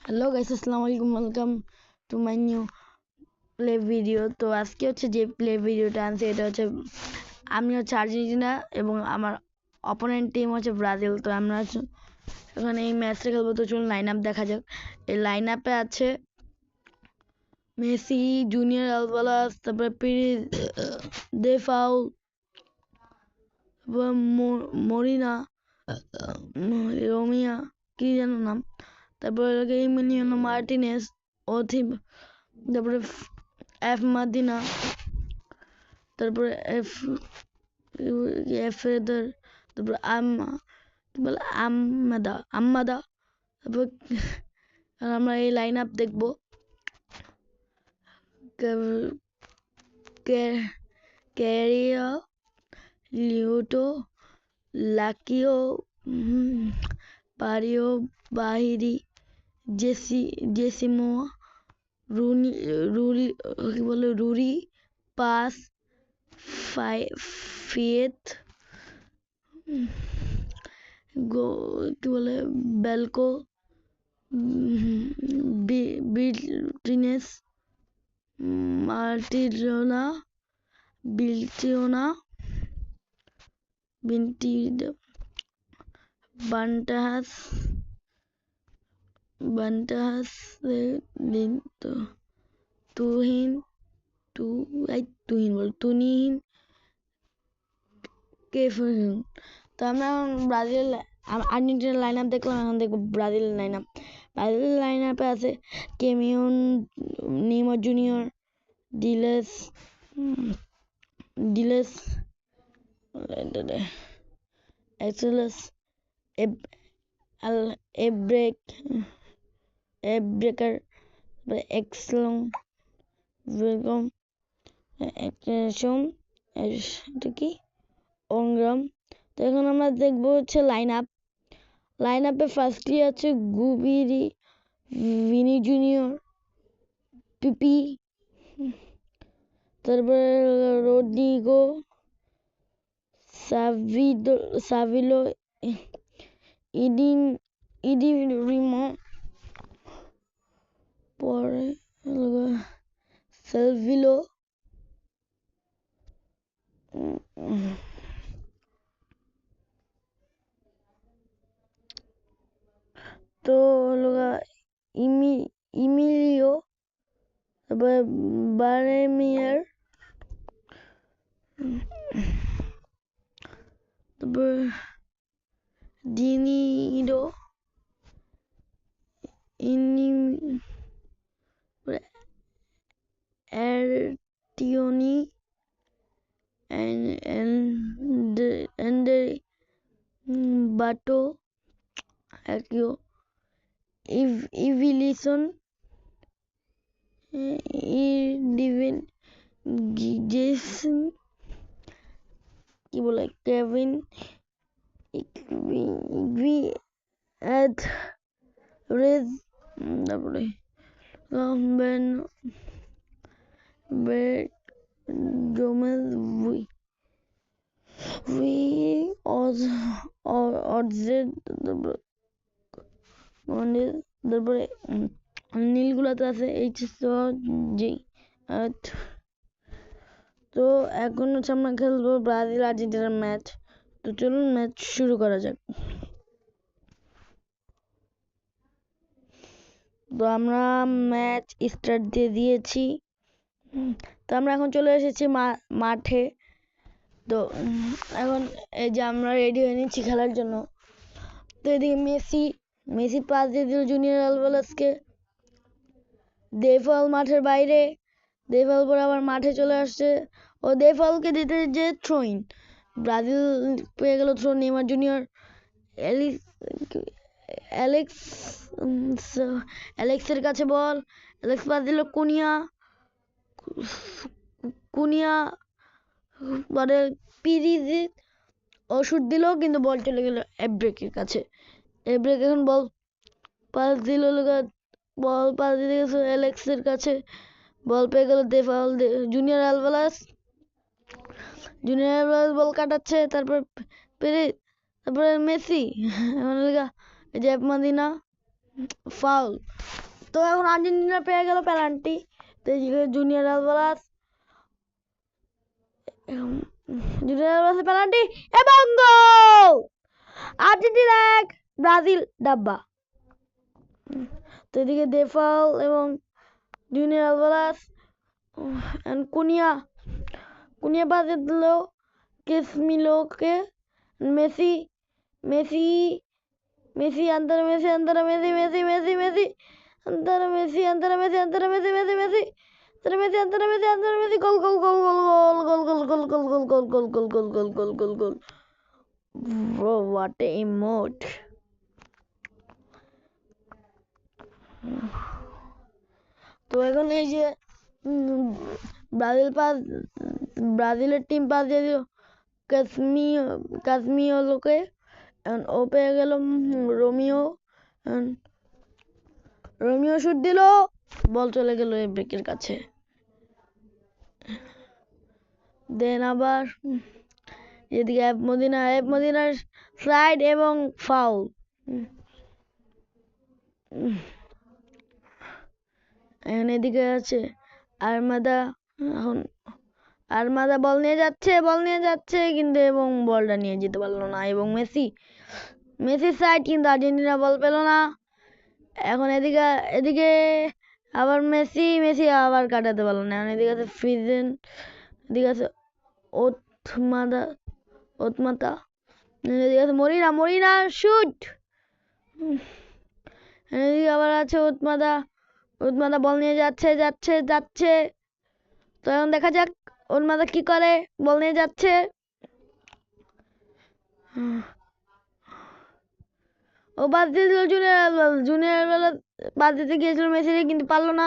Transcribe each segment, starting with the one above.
Hello guys, আসসালামু আলাইকুম। Welcome to my new play video. তো আজকে যে প্লে ভিডিওটা আনছে এটা আমি আর্জেন্টিনা এবং আমার অপোনেন্ট টিম ব্রাজিল। তো আমরা এখানে এই ম্যাচটা খেলবো। তো চলুন লাইন আপ দেখা যাক। এই লাইন আপে আছে মেসি, জুনিয়র আলভারেজ, তারপরে পিরিজ, দেফাউ, মরিনা, রোমিয়া, কি যেন নাম, তারপরে ইমিলিয়ানো মার্টিনেজ, তারপরে এফ মাদিনা, তারপরে ফেদার, তারপরে আম্মাদা। তারপর আমরা এই লাইন আপ দেখবো। ক্যারিয়া, লিওটো, লাকিও, পারিও, বাহিরি, জেসিমো, রুরি, পাস, ফিয়েত, বেলকো, বিল্টিনেস, মার্টিরোনা, বান্টাহাস, তুহিন, তো আমরা এখন আর্জেন্টিনার লাইন আপ দেখলাম। এখন দেখবো ব্রাজিলের লাইন আপ। ব্রাজিলের লাইন আপে আছে কেমিয়ন, নেইমার জুনিয়র, ডিলেস, এক্সেলস, এব্রেকার, এক্সলং, ওয়েলকাম, এটা কি অনগ্রাম। তো এখন আমরা দেখবো লাইন আপে ফার্স্টলি আছে গুবিরি, ভিনি জুনিয়র, পিপি, তারপরে রোড্রিগো, সাভিলো, ইডি রিমো, পরে সেলভিলো, তো ইমিলিও, তারপরে বারেমিয়ার, তারপর ডিনিডো, এরটিওনি, বাটো, ইভিলিসন, জেসন, কি বলে, কেভিন, তারপরে তারপরে নীলগুলাতে আছে তো এখন আমরা খেলবো ব্রাজিল আর্জেন্টিনার ম্যাচ। তো চলুন ম্যাচ শুরু করা যাক। তো আমরা ম্যাচ স্টার্ট দিয়ে দিয়েছি। তো আমরা এখন চলে এসেছি মাঠে। তো এখন এই যে আমরা রেডি হয়ে নিচ্ছি খেলার জন্য। তো এদিকে মেসি পাস দিয়ে দিল জুনিয়র আলভারেজকে। দেফাল মাঠের বাইরে, দেফাল পর আবার মাঠে চলে আসছে ও দেফালকে দিতে যে থ্রোইন, ব্রাজিল পেয়ে গেল থ্রো। নেইমার জুনিয়র, অ্যালেক্সের কাছে বল, অ্যালেক্স পাস দিল কুনিয়া পরে পিরিজ ওষুধ দিল, কিন্তু বল চলে গেল এব্রেকের কাছে। এব্রেক এখন বল পাস দিল, দিতে গেছে অ্যালেক্সের কাছে, বল পেয়ে গেল দেফাল, জুনিয়র আলভারেজ বল কাটাচ্ছে, তারপরে মেসি, এখন এই যে মাদিনা, ফাউল। তো এখন আর্জেন্টিনা পেয়ে গেল পেনাল্টি। তো জুনিয়র আলভারেজ পেনাল্টি এবং গোল। আর্জেন্টিনা 1 ব্রাজিল ডাব্বা। তো এদিকে দেফাল এবং জুনিয়র আলভারেজ কুনিয়া বাজে দিল কেসমিলোকে। মেসি মেসি মেসি अंदर मेसी अंदर मेसी मेसी मेसी मेसी अंदर मेसी अंदर मेसी अंदर मेसी मेसी मेसी अंदर मेसी अंदर मेसी अंदर Messi goal goal goal goal goal goal goal goal goal goal goal goal goal goal goal goal goal. Bro, what a emote! তো এখন এই যে ব্রাজিলের টিম পাস দিয়ে দিল কাশ্মিওলোকে। ও পেয়ে গেল রোমিও শুট দিল, বল চলে গেল এব্রেকের কাছে। দেন আবার এদিকে মদিনার স্লাইড এবং ফাউল। এখন এদিকে আছে আরমাদা বল নিয়ে যাচ্ছে কিন্তু এবং বলটা নিয়ে যেতে পারলো না। এবং মেসির সাইড, কিন্তু আর্জেন্টিনা বল পেল না। এখন এদিকে আবার মেসি আবার কাটাতে পারলো না। এখন এদিকে আছে ফ্রিজেন, এদিকে আছে ওতমাতা, এদিকে আছে মরিনা শুট। এদিকে আবার আছে ওতমাদা বল নিয়ে যাচ্ছে। তো এখন দেখা যাক ওতমাদা কি করে, বল নিয়ে যাচ্ছে। ও বাদ দিয়ে দিল জুনিয়র বেলা বাদ দিতে গিয়েছিল মেসিরে, কিন্তু পারলো না।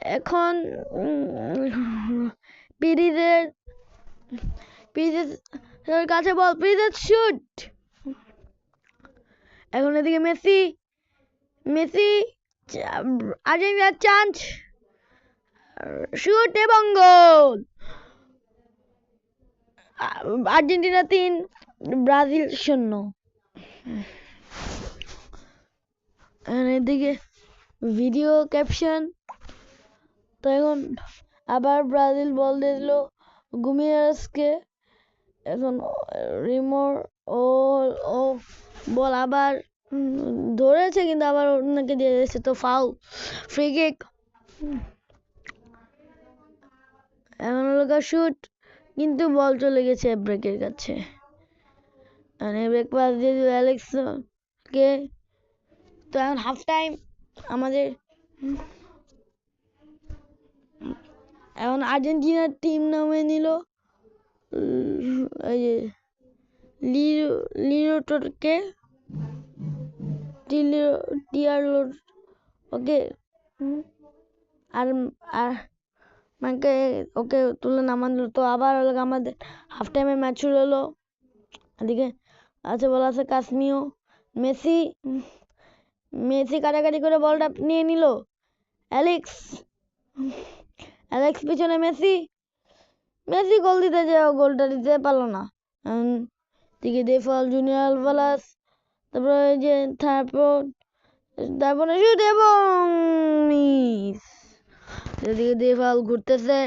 এখন পিরিজের কাছে বল, পিরিজের শুট। এখন এদিকে মেসি আর্জেন্টিনার চান্স, শুট এবং গোল। Argentina 3 Brazil 0। এদিকে ভিডিও ক্যাপশন। তো এখন আবার ব্রাজিল বল দিয়ে দিল গুমিয়াসকে। এখন রিমোর ও বল আবার ধরেছে, কিন্তু আবার ওনাকে দিয়ে দিয়েছে, তো ফাউল, ফ্রি কিক। এখন হলো শুট, কিন্তু বল চলে গেছে এব্রেকের কাছে। এব্রেক পাস দিয়ে দিল অ্যালেক্সকে। তো এখন হাফ টাইম আমাদের। এখন আর্জেন্টিনার টিম নামে নিল এই যে লিরোটোকে ওকে, আর মাকে ওকে তুলে নামান দিল। তো আবার হলো আমাদের হাফ টাইমে ম্যাচ শুরু হলো। এদিকে আছে বলা আছে কাশ্মীর মেসি কাটাকাটি করে বলটা নিয়ে নিল। অ্যালেক্স পিছনে মেসি গোল দিতে যাও, গোলটা দিতে পারলো না। দিকে দেফাল জুনিয়র আলভারেজ, তারপরে যে তারপরে শুট এবং মিস। এদিকে দেফাল ঘুরতেছে,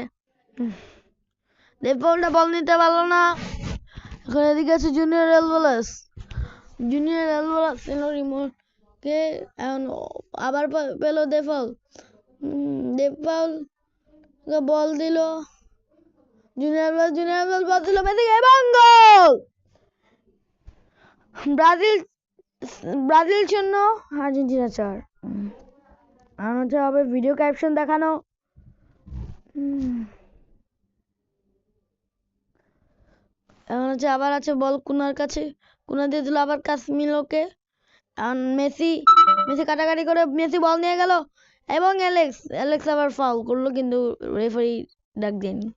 দেফালটা বল নিতে পারলো না। এখন এদিকে আছে জুনিয়র আলভারেজ রিমোটকে। এখন আবার পেল দেফাল বল দিল জুনিয়র বল দিল মেসিকে এবং গোল। Brazil 0 Argentina 4। আর হচ্ছে হবে ভিডিও ক্যাপশন দেখানো। এখন হচ্ছে আবার আছে বল কুনার কাছে, কুনা দিয়ে দিল আবার কাশ্মিলোকে। মেসি কাটাকাটি করে মেসি বল নিয়ে গেল এবং অ্যালেক্স আবার ফাউল করলো, কিন্তু রেফারি ডাক দেয়নি।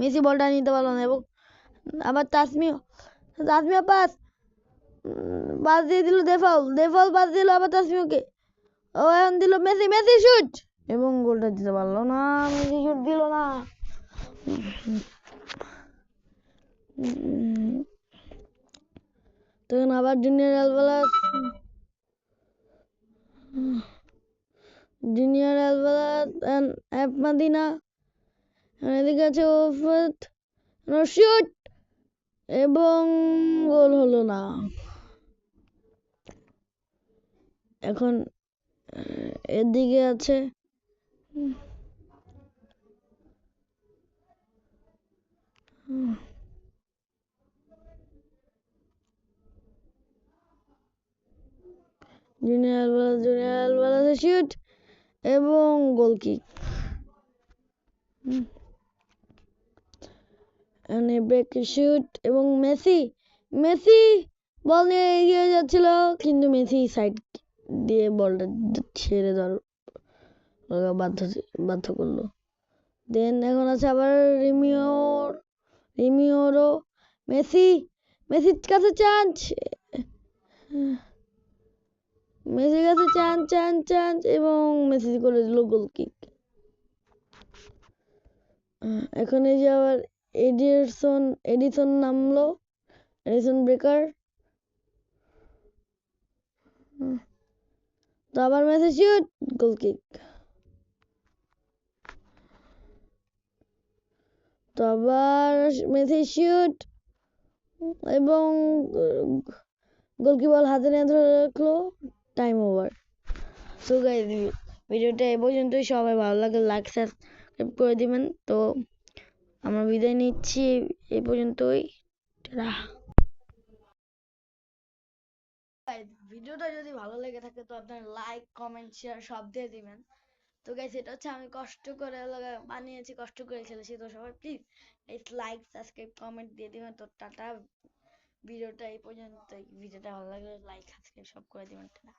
মেসি বলটা নিতে পারলো না। এবং আবার তাসমিও পাস দিয়ে দিল দেফাল পাস দিল আবার তাসমিওকে। ও এখন দিল মেসি, মেসি শুট, এবং গোলটা দিতে পারলো না, মেসি শুট দিল না। তখন আবার junior Alvarez, junior Alvarez F Madina, এদিকে আছে ওফাত, শুট, এবং গোল হলো না। এখন এদিকে আছে জুনিয়র আলভারেজ শুট এবং গোল কিক। ব্রেক শুট এবং মেসি, মেসি বল নিয়ে এগিয়ে যাচ্ছিল, কিন্তু মেসি সাইড দিয়ে বলটা ছেড়ে দেওয়ার বাধ্য করলো। দেন এখন আছে আবার রিমিওরো, মেসি, মেসির কাছে চান্স, মেসির কাছে চান্স এবং মেসি করে দিল গোল কিক। এখন এই যে আবার এডিসন নামলো, এডিসন ব্রেকার, তো আবার মেসি শুট, গোল কিক। তো আবার মেসি শুট এবং গোলকিপার হাতে নিয়ে ধরে রাখলো, টাইম ওভার। সো গাইস, ভিডিওটা এই পর্যন্তই। সবাই ভালো লাগলে লাইক সাবস্ক্রাইব করে দিবেন। তো আমরা বিদায় নিচ্ছি এই পর্যন্তই। ভিডিওটা যদি ভালো লেগে থাকে তো আপনার লাইক, কমেন্ট, শেয়ার সব দিয়ে দিবেন। তো গাইস, এটা হচ্ছে আমি কষ্ট করে বানিয়েছি, কষ্ট করে খেলেছি। তো সবাই প্লিজ লাইক, সাবস্ক্রাইব, কমেন্ট দিয়ে দিবেন। তো টাটা, ভিডিওটা এই পর্যন্তই। ভিডিওটা ভালো লাগলে লাইক, সাবস্ক্রাইব সব করে দিবেন। টাটা।